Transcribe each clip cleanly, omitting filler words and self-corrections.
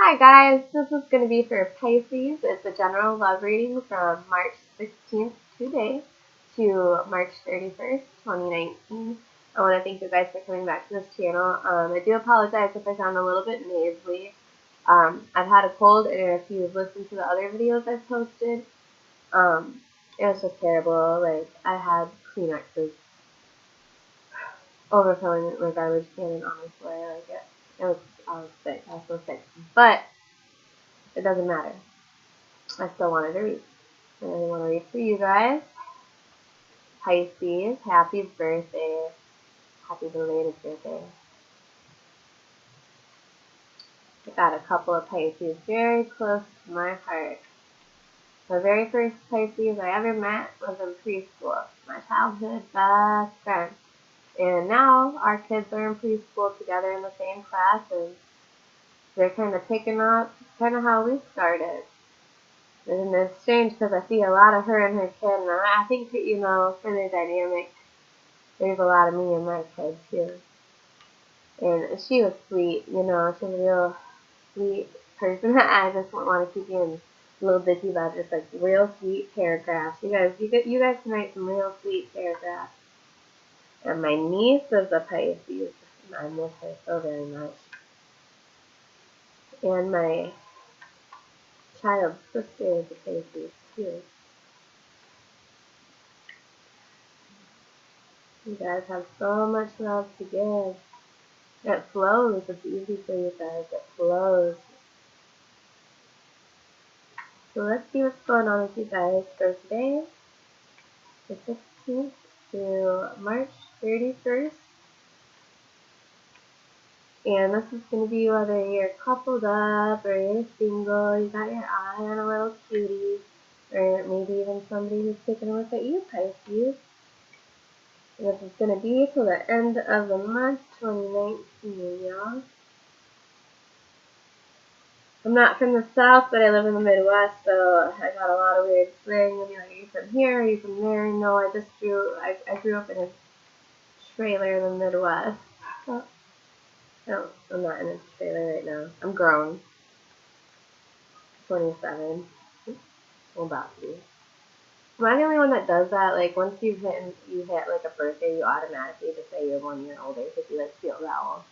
Hi guys, this is going to be for Pisces. It's a general love reading from March 16th today to March 31st, 2019. I want to thank you guys for coming back to this channel. I do apologize if I sound a little bit nasally. I've had a cold, and if you've listened to the other videos I've posted, it was just terrible. Like, I had Kleenexes overfilling my garbage can and on my floor. Like, I was sick. I was so sick. But it doesn't matter. I still wanted to read. And I want to read for you guys. Pisces, happy birthday. Happy belated birthday. I got a couple of Pisces very close to my heart. The very first Pisces I ever met was in preschool. My childhood best friend. And now our kids are in preschool together in the same class, and they're kind of picking up kind of how we started. And it's strange because I see a lot of her and her kid, and I think that, you know, for their dynamic, there's a lot of me and my kid too. And she was sweet, you know, she's a real sweet person. I just want to keep you a little bitchy about just like real sweet paragraphs. You guys can write some real sweet paragraphs. And my niece is a Pisces, and I miss her so very much. And my child's sister is a Pisces too. You guys have so much love to give. It flows. It's easy for you guys. It flows. So let's see what's going on with you guys for today, the 16th to March 31st. And this is going to be whether you're coupled up or you're single, you got your eye on a little cutie, or maybe even somebody who's taking a look at you, Pisces. And this is going to be till the end of the month, 2019, y'all. I'm not from the South, but I live in the Midwest, so I got a lot of weird slang. When you're like, are you from here? Are you from there? No, I grew up in a trailer in the Midwest. No, I'm not in a trailer right now. I'm grown. 27. Well, about to be. Am I the only one that does that? Like, once you hit like a birthday, you automatically just say you're 1 year older because you like feel that old.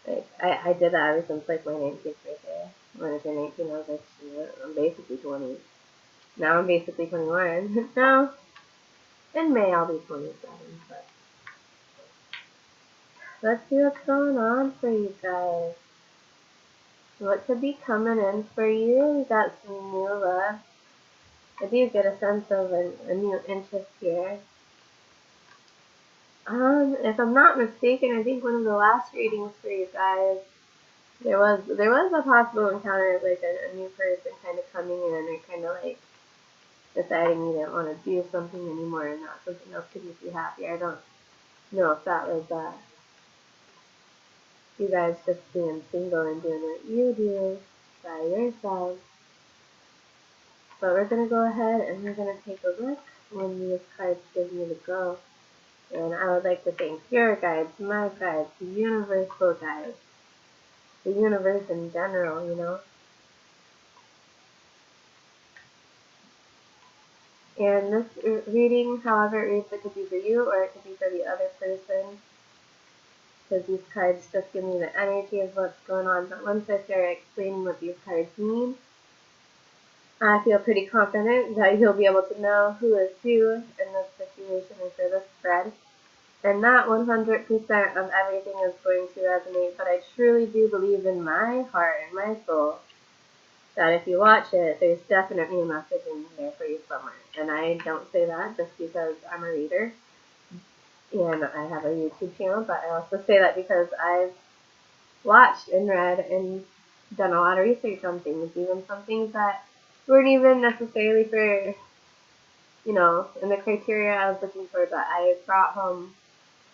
Like, I did that ever since like my 19th birthday. When I turned 19, I was like, shit, I'm basically 20. Now I'm basically 21. No, in May I'll be 27. But let's see what's going on for you guys. What could be coming in for you? We got some new love. I do get a sense of a new interest here. If I'm not mistaken, I think one of the last readings for you guys, there was a possible encounter of like a new person kind of coming in, and they're kind of like deciding you didn't want to do something anymore and not something else could make you happy. I don't know if that was you guys just being single and doing what you do by yourselves. But we're going to go ahead and we're going to take a look when these cards give me the go. And I would like to thank your guides, my guides, the universal guides, the universe in general, you know. And this reading, however it reads, it could be for you or it could be for the other person, because these cards just give me the energy of what's going on. But once I start explaining what these cards mean, I feel pretty confident that you'll be able to know who is who in this situation and for this spread. And not 100% of everything is going to resonate, but I truly do believe in my heart and my soul that if you watch it, there's definitely a message in there for you somewhere. And I don't say that just because I'm a reader and I have a YouTube channel, but I also say that because I've watched and read and done a lot of research on things, even some things that weren't even necessarily for, you know, in the criteria I was looking for, but I brought home,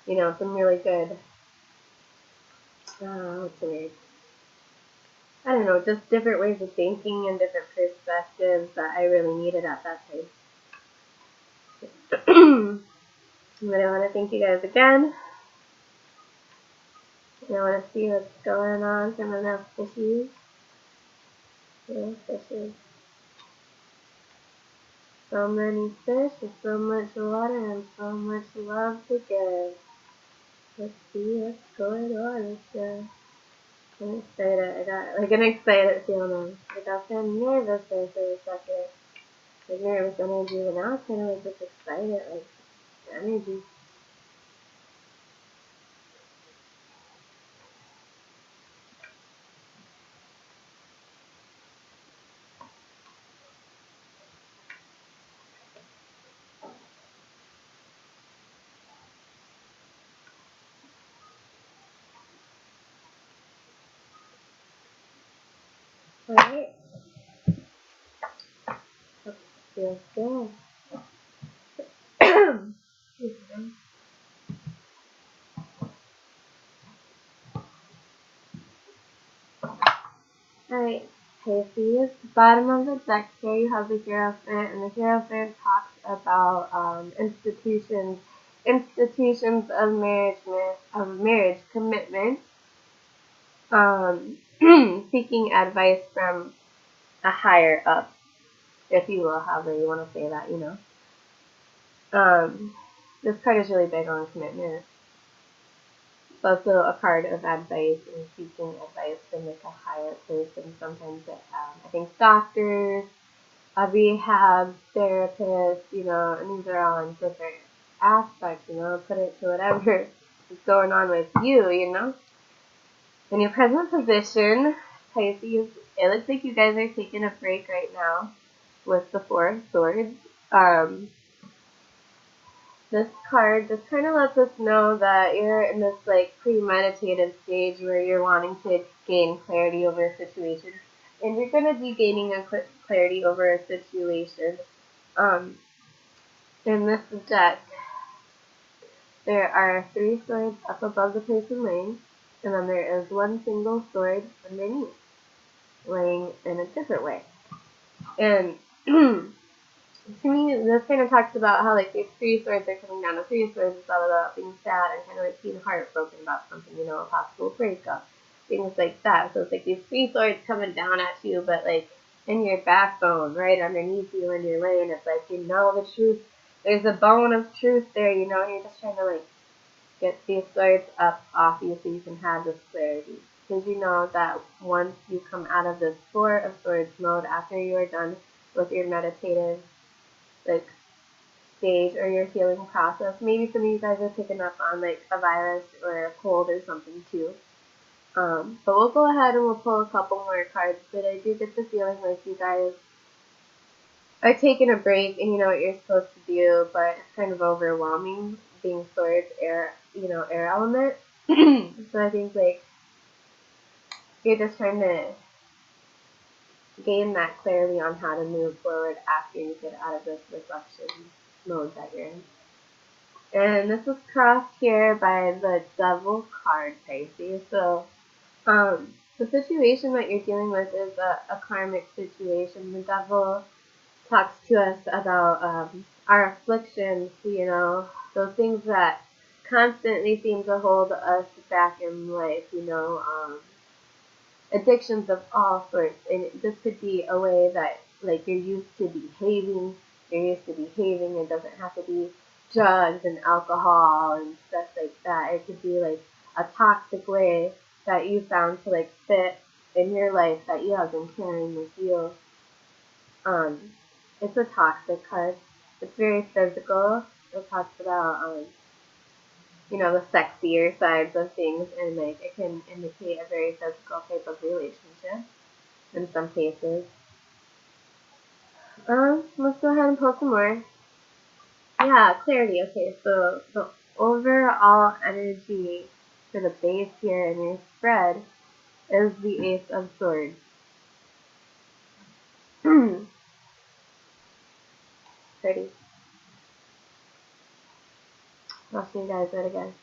you know, some really good, what's the word? I don't know, just different ways of thinking and different perspectives that I really needed at that time. But I want to thank you guys again. And I want to see what's going on for my mouth issues. Yeah, fishes. So many fish with so much water and so much love to give. Let's see what's going on with this. I'm excited. I got like an excited feeling. I got kind of nervous there for a second. Like nervous energy, but now it's kind of like just excited, like energy. Alright. Feels good. Alright, Pisces. Bottom of the deck here you have the Hierophant, and the Hierophant talks about institutions of marriage commitment, seeking advice from a higher up, if you will, however you want to say that, you know. This card is really big on commitment. It's also a card of advice and seeking advice from like a higher person. Sometimes I think doctors, a rehab therapist, you know, and these are all in different aspects, you know, put it to whatever is going on with you, you know. In your present position, Pisces, it looks like you guys are taking a break right now with the Four of Swords. This card just kind of lets us know that you're in this like premeditated stage where you're wanting to gain clarity over a situation, and you're going to be gaining a clarity over a situation. In this deck, there are 3 swords up above the person laying, and then there is 1 single sword underneath, laying in a different way. And to me, this kind of talks about how like these 3 swords are coming down. The 3 swords is all about being sad and kind of like being heartbroken about something, you know, a possible breakup, things like that. So it's like these 3 swords coming down at you, but like in your backbone, right underneath you when you're laying, it's like you know the truth. There's a bone of truth there, you know, and you're just trying to like get these swords up off you so you can have this clarity. Because you know that once you come out of this 4 of Swords mode, after you are done with your meditative like stage or your healing process, maybe some of you guys are picking up on like a virus or a cold or something too. But we'll go ahead and we'll pull a couple more cards. But I do get the feeling like you guys are taking a break and you know what you're supposed to do, but it's kind of overwhelming being swords, air element. So I think like you're just trying to gain that clarity on how to move forward after you get out of this reflection mode that you're in. And this is crossed here by the Devil card, Pisces. So the situation that you're dealing with is a karmic situation. The Devil talks to us about our afflictions, you know, those things that constantly seem to hold us back in life, you know, addictions of all sorts. And this could be a way that, like, you're used to behaving. It doesn't have to be drugs and alcohol and stuff like that. It could be, like, a toxic way that you found to, like, fit in your life that you have been carrying with you. It's a toxic card. It's very physical. It talks about, you know, the sexier sides of things, and like it can indicate a very physical type of relationship in some cases. Let's go ahead and pull some more. Yeah, clarity. Okay, so the overall energy for the base here in your spread is the Ace of Swords. Pretty. I'll show you guys that again.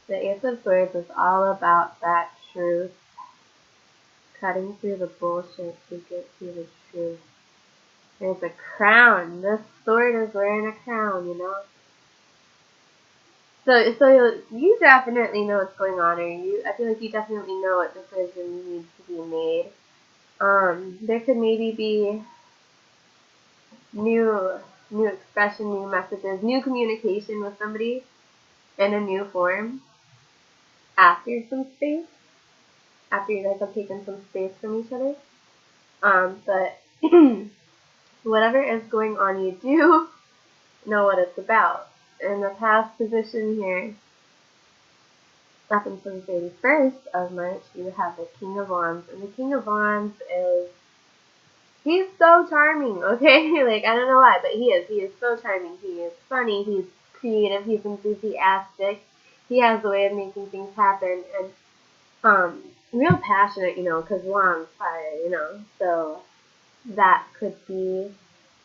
The Ace of Swords is all about that truth, cutting through the bullshit to get to the truth. There's a crown. This sword is wearing a crown, you know. So you definitely know what's going on, or I feel like you definitely know what decision needs to be made. There could maybe be new expression, new messages, new communication with somebody in a new form after some space, after you guys have taken some space from each other. But whatever is going on, you do know what it's about. In the past position here, up until the 31st of March, you have the King of Wands. And the King of Wands is, he's so charming, okay? Like, I don't know why, but he is. He is so charming. He is funny. He's creative. He's enthusiastic. He has a way of making things happen. And, real passionate, you know, because Wands, fire, you know. So, that could be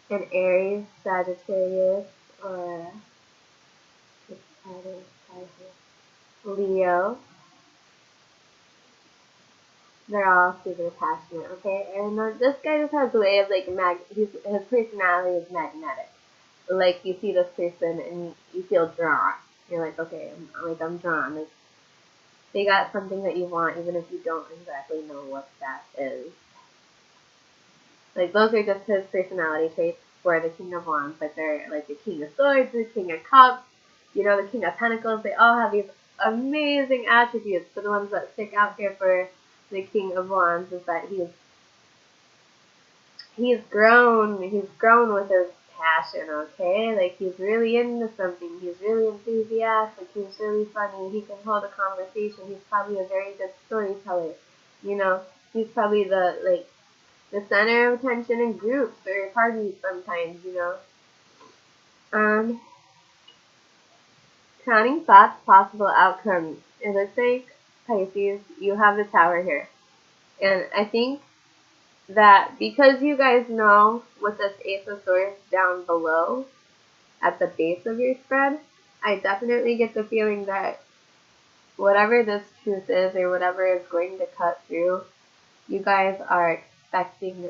an Aries, Sagittarius, or Leo. They're all super passionate, okay? And this guy just has a way of, like, his personality is magnetic. Like, you see this person and you feel drawn. You're like, okay, I'm drawn. Like, they got something that you want, even if you don't exactly know what that is. Like, those are just his personality traits for the King of Wands. Like, they're, like, the King of Swords, the King of Cups, you know, the King of Pentacles. They all have these amazing attributes. But the ones that stick out here for the King of Wands is that he's grown with his passion, okay? Like, he's really into something. He's really enthusiastic. He's really funny. He can hold a conversation. He's probably a very good storyteller. You know, he's probably the center of attention in groups or parties sometimes, you know. Crowning thoughts, possible outcomes. It looks like, Pisces, you have the Tower here. And I think that because you guys know with this Ace of Swords down below at the base of your spread, I definitely get the feeling that whatever this truth is or whatever is going to cut through, you guys are expecting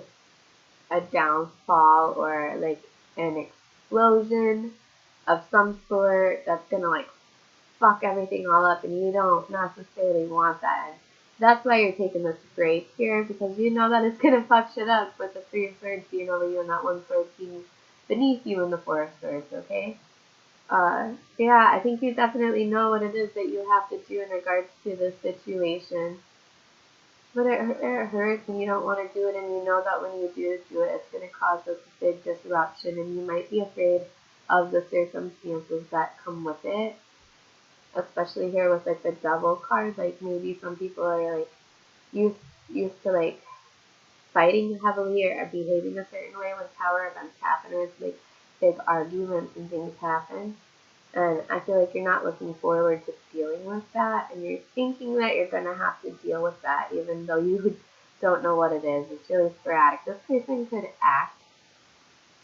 a downfall or like an explosion of some sort that's gonna like fuck everything all up, and you don't necessarily want that. That's why you're taking this break here, because you know that it's gonna fuck shit up with the Three of Swords being over you and that one sword being beneath you in the Four of Swords, okay? Yeah, I think you definitely know what it is that you have to do in regards to this situation. But it hurts and you don't want to do it, and you know that when you do it, it's going to cause this big disruption, and you might be afraid of the circumstances that come with it. Especially here with like the Devil card, like maybe some people are like used to like fighting heavily or behaving a certain way when Tower events happen, or it's like big arguments and things happen. And I feel like you're not looking forward to dealing with that, and you're thinking that you're going to have to deal with that even though you don't know what it is. It's really sporadic. This person could act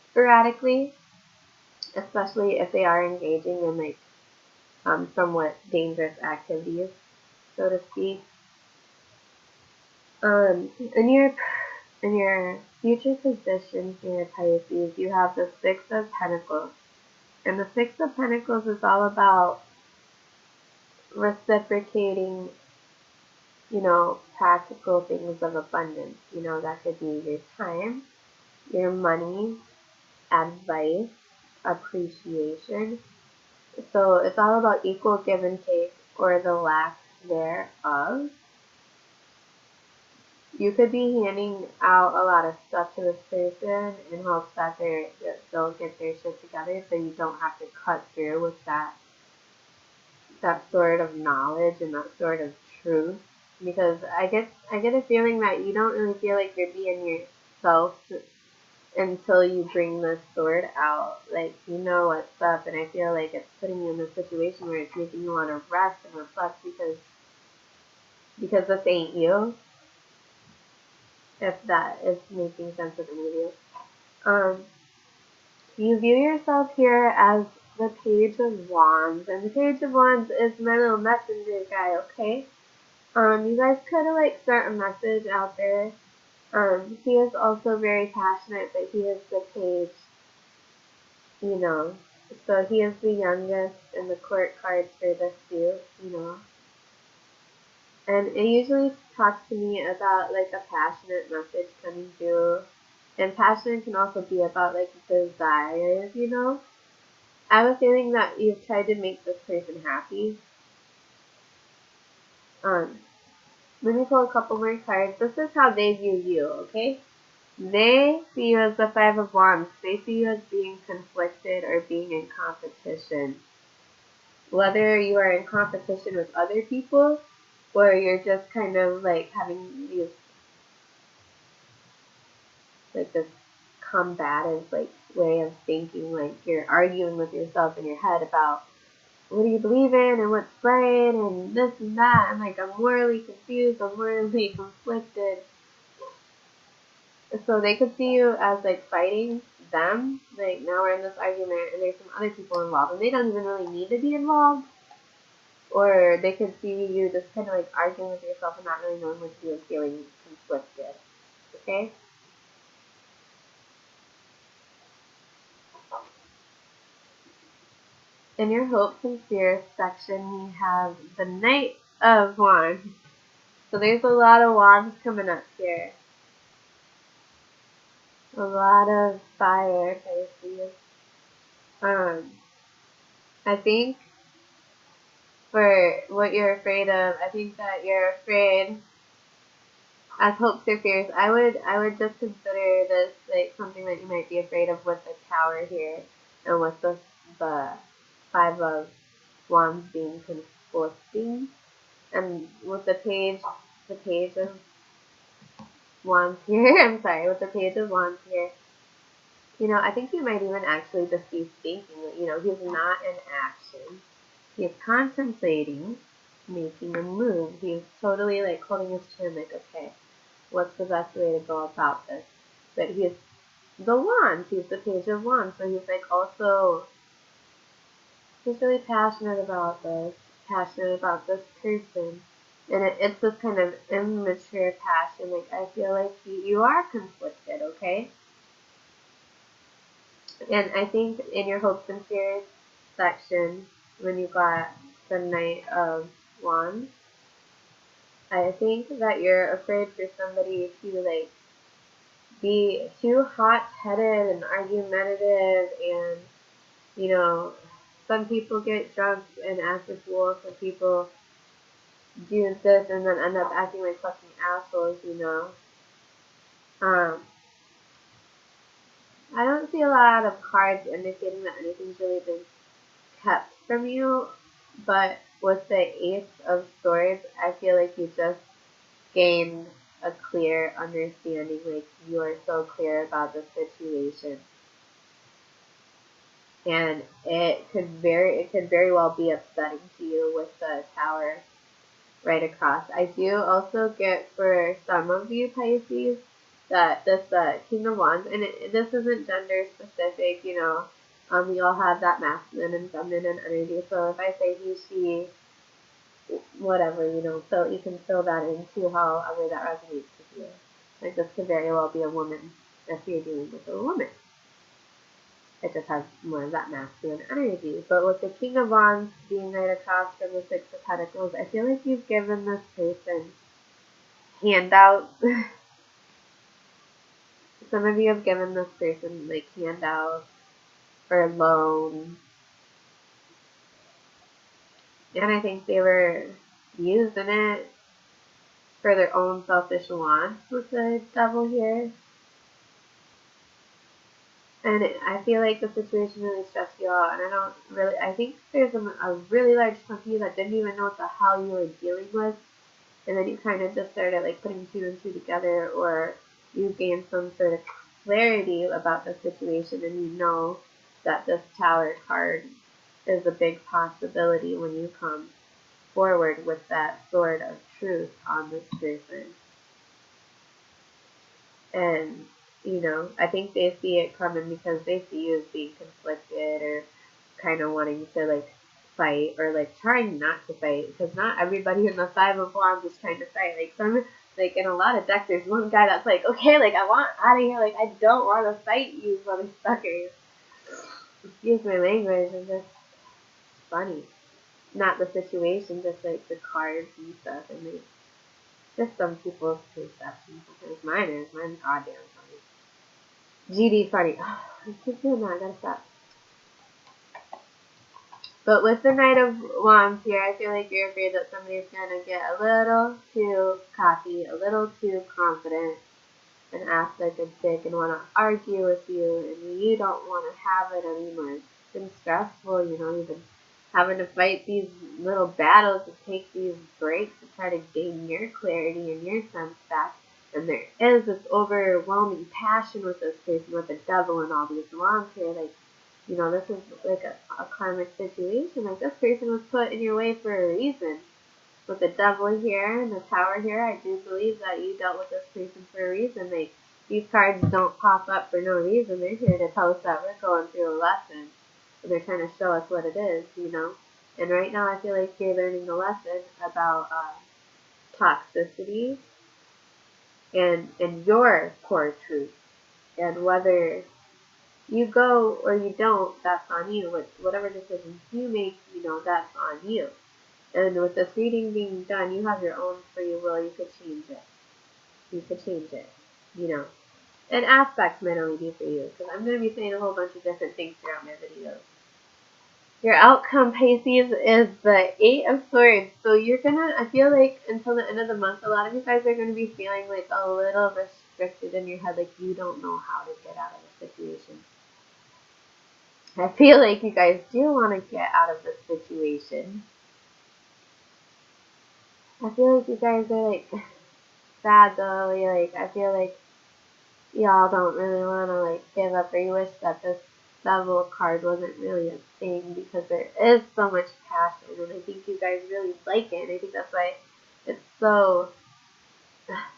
sporadically, especially if they are engaging in like somewhat dangerous activities, so to speak. In your future position here, Pisces, you have the Six of Pentacles. And the Six of Pentacles is all about reciprocating, you know, practical things of abundance. You know, that could be your time, your money, advice, appreciation. So it's all about equal give and take, or the lack thereof. You could be handing out a lot of stuff to this person in hopes that they'll get their shit together, so you don't have to cut through with that sort of knowledge and that sort of truth. Because I get a feeling that you don't really feel like you're being yourself until you bring this sword out. Like, you know what's up, and I feel like it's putting you in a situation where it's making you want to rest and reflect because this ain't you. If that is making sense with the media. You view yourself here as the Page of Wands, and the Page of Wands is my little messenger guy, okay? You guys could like start a message out there. He is also very passionate, but he is the page, you know. So he is the youngest in the court cards for this suit, you know. And it usually talks to me about like a passionate message coming through. And passion can also be about like desires, you know? I have a feeling that you've tried to make this person happy. Let me pull a couple more cards. This is how they view you, okay? They see you as the Five of Wands. They see you as being conflicted or being in competition. Whether you are in competition with other people or you're just kind of like having these, like this combative like way of thinking, like you're arguing with yourself in your head about what do you believe in and what's right and this and that, and like I'm morally confused, I'm morally conflicted. So they could see you as like fighting them, like now we're in this argument and there's some other people involved and they don't even really need to be involved. Or they could see you just kind of like arguing with yourself and not really knowing what to do and feeling conflicted. Okay? In your hopes and fears section, we have the Knight of Wands. So there's a lot of wands coming up here. A lot of fire, Pisces. I think for what you're afraid of, I think that you're afraid as hopes or fears. I would just consider this like something that you might be afraid of with the Tower here, and with the Five of Wands being conflicting, and with the Page of Wands here. I'm sorry, with the Page of Wands here. You know, I think you might even actually just be thinking that, you know, he's not in action. He's contemplating making a move. He's totally like holding his chin like, okay, what's the best way to go about this? But he's the Wands. He's the Page of Wands. So he's like also, he's really passionate about this person. And it's this kind of immature passion. Like, I feel like you are conflicted, okay? And I think in your hopes and fears section, when you got the Knight of Wands, I think that you're afraid for somebody to like be too hot-headed and argumentative, and you know, some people get drunk and act a fool, some people do this and then end up acting like fucking assholes, you know. I don't see a lot of cards indicating that anything's really been kept from you, but with the Ace of Swords, I feel like you just gained a clear understanding, like you are so clear about the situation. And it could very well be upsetting to you with the Tower right across. I do also get for some of you Pisces that this King of Wands, and this isn't gender specific, you know, we all have that masculine and feminine energy. So if I say he, she, whatever, you know, so you can fill that into however that resonates with you. Like this could very well be a woman if you're dealing with a woman. It just has more of that masculine energy. But with the King of Wands being right across from the Six of Pentacles, I feel like you've given this person handouts. Some of you have given this person like handouts or loans. And I think they were using it for their own selfish wants with the Devil here. And I feel like the situation really stressed you out, and I think there's a really large chunk of you that didn't even know what the hell you were dealing with, and then you kind of just started like putting two and two together, or you gained some sort of clarity about the situation, and you know that this Tower card is a big possibility when you come forward with that sword of truth on this person. And you know, I think they see it coming because they see you as being conflicted or kind of wanting to like fight or like trying not to fight, because not everybody in the Five of Wands is trying to fight. Like some, like in a lot of decks, there's one guy that's like, okay, like I want out of here, like I don't want to fight you motherfuckers. Excuse my language, it's just funny. Not the situation, just like the cards and stuff, and they Just some people's perceptions. Because mine is. Mine's goddamn funny. GD funny. Oh, I keep doing that. I gotta stop. But with the Knight of Wands here, I feel like you're afraid that somebody's gonna get a little too cocky, a little too confident, and act like a dick and want to argue with you, and you don't want to have it anymore. It's been stressful, you know, you've been having to fight these little battles to take these breaks to try to gain your clarity and your sense back. And there is this overwhelming passion with this person, with the devil and all these wands here. Like, you know, this is like a karmic situation. Like, this person was put in your way for a reason. With the devil here and the tower here, I do believe that you dealt with this person for a reason. These cards don't pop up for no reason. They're here to tell us that we're going through a lesson. And they're trying to show us what it is, you know. And right now I feel like you're learning a lesson about toxicity and your core truth. And whether you go or you don't, that's on you. Whatever decisions you make, you know, that's on you. And with this reading being done, you have your own free will. You could change it. You could change it, you know. And aspects might only be for you, because I'm going to be saying a whole bunch of different things throughout my videos. Your outcome, Pisces, is the 8 of Swords. So you're going to, I feel like until the end of the month, a lot of you guys are going to be feeling like a little restricted in your head, like you don't know how to get out of the situation. I feel like you guys do want to get out of this situation. I feel like you guys are like sad though. I feel like y'all don't really want to like give up, or you wish that this devil card wasn't really a thing, because there is so much passion, and I think you guys really like it. And I think that's why it's so.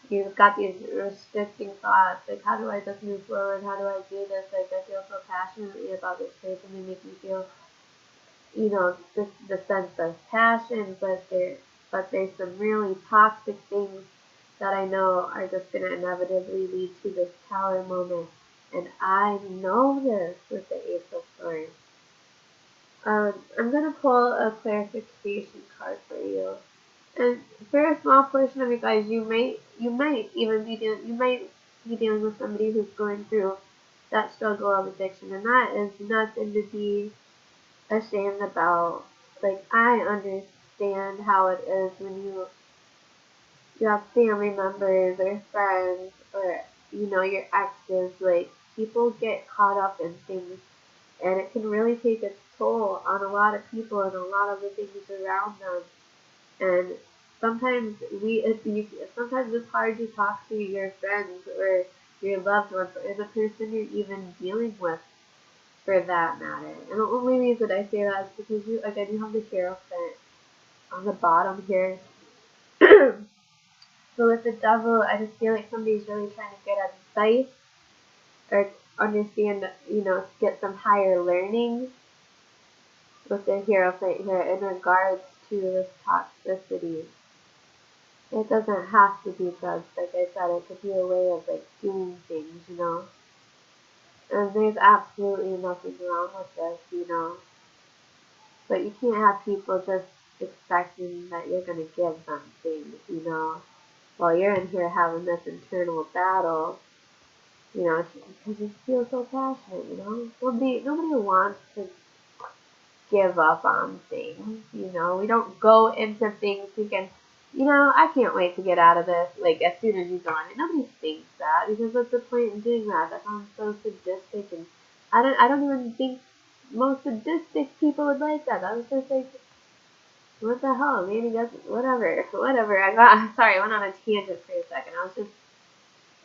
You've got these restricting thoughts, like how do I just move forward? How do I do this? Like I feel so passionately about this person. They make me feel, you know, the sense of passion, but there's some really toxic things that I know are just going to inevitably lead to this tower moment. And I know this with the Ace of Swords. I'm going to pull a clarification card for you. And for a small portion of you guys, you might even be dealing with somebody who's going through that struggle of addiction, and that is nothing to be ashamed about. Like, I understand how it is when you have family members or friends or, you know, your exes. Like, people get caught up in things, and it can really take its toll on a lot of people and a lot of the things around them. And sometimes sometimes it's hard to talk to your friends or your loved ones or the person you're even dealing with, for that matter. And the only reason I say that is because you have the Hierophant on the bottom here. So with the devil, I just feel like somebody's really trying to get advice or understand, you know, get some higher learning with the Hierophant here in regards to this toxicity. It doesn't have to be drugs, like I said. It could be a way of like doing things, you know. And there's absolutely nothing wrong with this, you know. But you can't have people just expecting that you're going to give them things, you know, while you're in here having this internal battle, you know, because you feel so passionate, you know. Nobody wants to give up on things, you know. We don't go into things thinking, you know, I can't wait to get out of this, like, as soon as you go on it. Nobody thinks that, because what's the point in doing that? That sounds so sadistic, and I don't even think most sadistic people would like that. I was just like, what the hell? Maybe that's whatever. I went on a tangent for a second.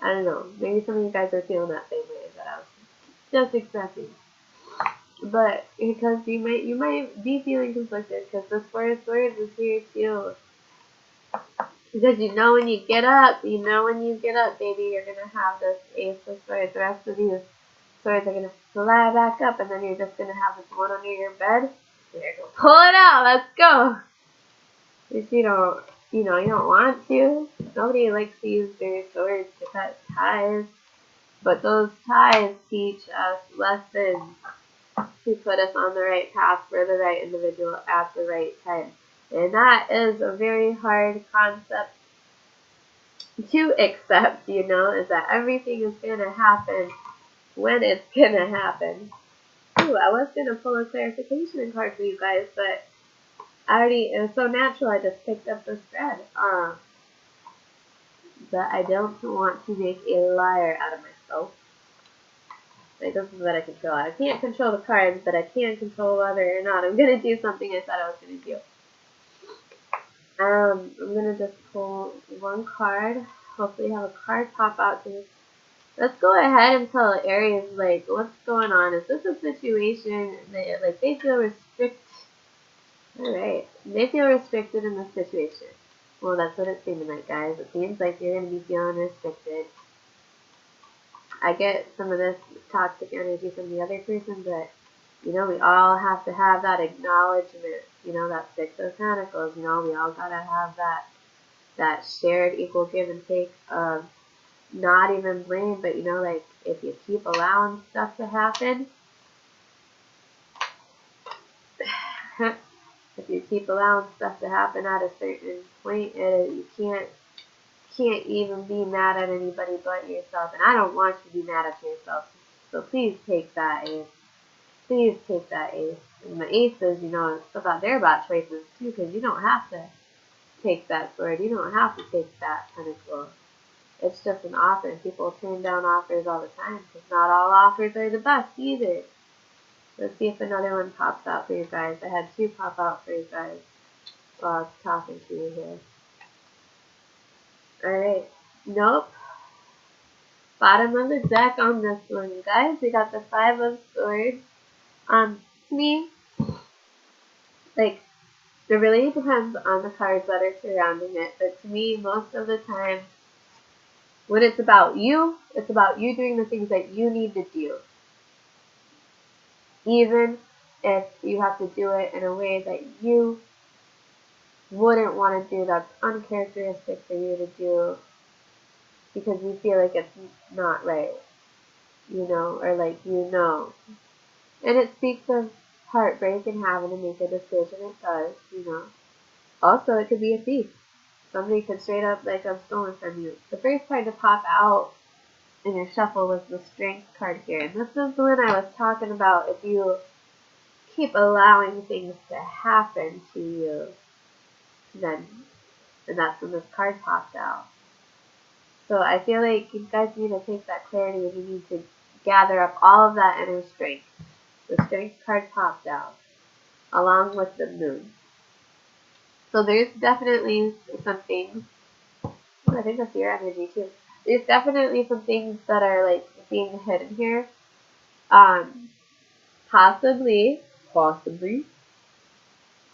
I don't know. Maybe some of you guys are feeling that same way that I was just expressing. But because you might be feeling conflicted, because the Four of Swords is here too. Because you know when you get up, baby, you're gonna have this Ace of Swords. The rest of these swords are gonna fly back up, and then you're just gonna have this one under your bed. You're gonna pull it out. Let's go. If you don't, you don't want to. Nobody likes to use their swords to cut ties, but those ties teach us lessons to put us on the right path for the right individual at the right time. And that is a very hard concept to accept, you know, is that everything is going to happen when it's going to happen. Ooh, I was going to pull a clarification card for you guys, but it was so natural I just picked up the spread. But I don't want to make a liar out of myself. Like, this is what I control. I can't control the cards, but I can control whether or not I'm going to do something I said I was going to do. I'm going to just pull one card. Hopefully have a card pop out to me. Let's go ahead and tell Aries, like, what's going on? Is this a situation that, like, they feel restricted? Alright. They feel restricted in this situation. Well, that's what it's seeming like, guys. It seems like you're going to be feeling restricted. I get some of this toxic energy from the other person, but, you know, we all have to have that acknowledgement. You know, that Six of Pentacles, you know, we all got to have that shared equal give and take of not even blame, but, you know, like, if you keep allowing stuff to happen, if you keep allowing stuff to happen at a certain point, you can't even be mad at anybody but yourself. And I don't want you to be mad at yourself. So please take that ace. Please take that ace. And the aces, you know, they're about choices too, because you don't have to take that sword. You don't have to take that pentacle. It's just an offer. And people turn down offers all the time, because not all offers are the best either. Let's see if another one pops out for you guys. I had two pop out for you guys while I was talking to you here. Alright. Nope. Bottom of the deck on this one, guys. We got the Five of Swords. To me, like, it really depends on the cards that are surrounding it. But to me, most of the time, when it's about you doing the things that you need to do. Even if you have to do it in a way that you wouldn't want to do, that's uncharacteristic for you to do, because you feel like it's not right, you know, or like, you know. And it speaks of heartbreak and having to make a decision. It does, you know. Also, it could be a thief. Somebody could straight up, like, have stolen from you. The first card to pop out in your shuffle was the Strength card here. And this is the one I was talking about. If you keep allowing things to happen to you, then, and that's when this card popped out. So I feel like you guys need to take that clarity and you need to gather up all of that inner strength. The Strength card popped out, along with the Moon. So there's definitely some things, I think that's your energy too. There's definitely some things that are, like, being hidden here. Possibly,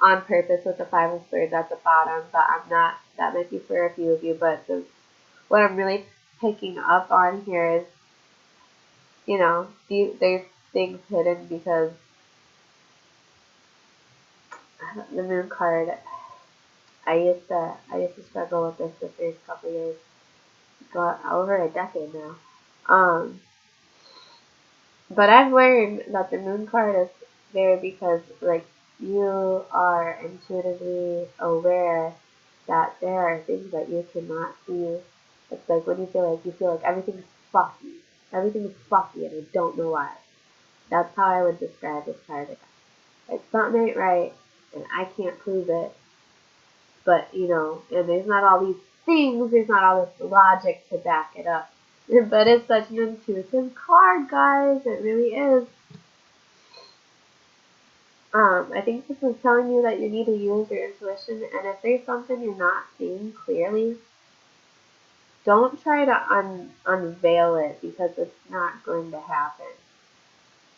on purpose with the Five of Swords at the bottom, but I'm not, that might be for a few of you, but what I'm really picking up on here is, you know, there's things hidden because the Moon card, I used to struggle with this the first couple years, over a decade now. But I've learned that the Moon card is there because, like, you are intuitively aware that there are things that you cannot see. It's like when you feel like everything's fucky. Everything's fucky and I don't know why. That's how I would describe this card. Like, something ain't right and I can't prove it. But, you know, and there's not all these things, there's not all this logic to back it up. But it's such an intuitive card, guys. It really is. I think this is telling you that you need to use your intuition, and if there's something you're not seeing clearly, don't try to unveil it, because it's not going to happen.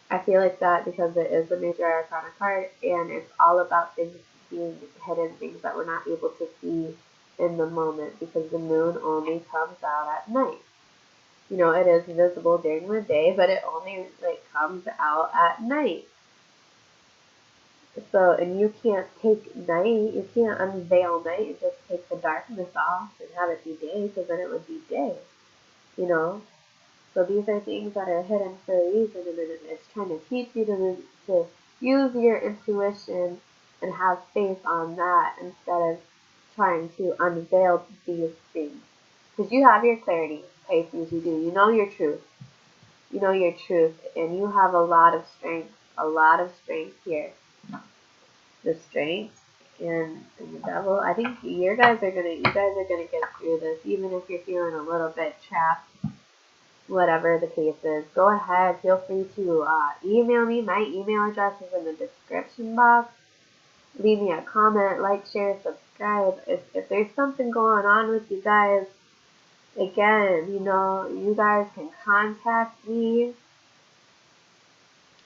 I feel like that because it is a major arcana card, and it's all about things being hidden, things that we're not able to see in the moment, because the Moon only comes out at night. You know, it is visible during the day, but it only, like, comes out at night. So, and you can't take night, you can't unveil night and just take the darkness off and have it be day, because then it would be day, you know? So these are things that are hidden for a reason, and then it's trying to teach you to use your intuition and have faith on that instead of trying to unveil these things. Because you have your clarity, Pisces, you do. You know your truth. You know your truth, and you have a lot of strength here. The strength and the devil. I think you guys are gonna get through this, even if you're feeling a little bit trapped. Whatever the case is, go ahead. Feel free to email me. My email address is in the description box. Leave me a comment, like, share, subscribe. If there's something going on with you guys, again, you know, you guys can contact me.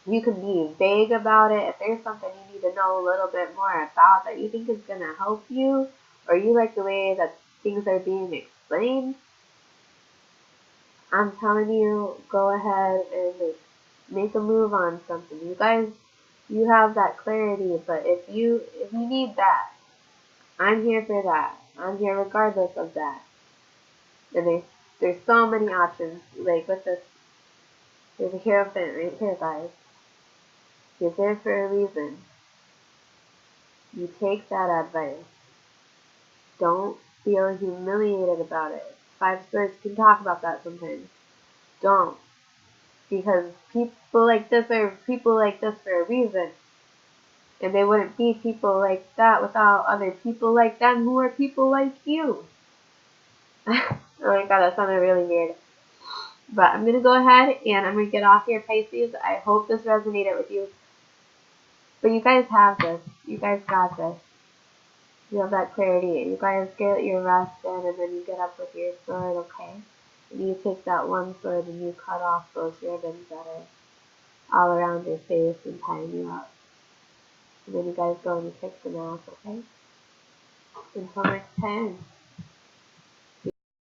You can be vague about it. If there's something you need to know a little bit more about that you think is going to help you, or you like the way that things are being explained, I'm telling you, go ahead and make a move on something. You guys, you have that clarity, but if you need that, I'm here for that. I'm here regardless of that. And there's so many options. Like with this, there's a Hierophant right here, guys. You're there for a reason. You take that advice. Don't feel humiliated about it. Five Swords can talk about that sometimes. Don't. Because people like this are people like this for a reason. And they wouldn't be people like that without other people like them who are people like you. Oh my god, that sounded really weird. But I'm going to go ahead and I'm going to get off here, Pisces. I hope this resonated with you. But you guys have this. You guys got this. You have that clarity. You guys get your rest in and then you get up with your sword, okay? And you take that one sword and you cut off those ribbons that are all around your face and tying you up. And then you guys go and you kick some ass, okay? Until next time.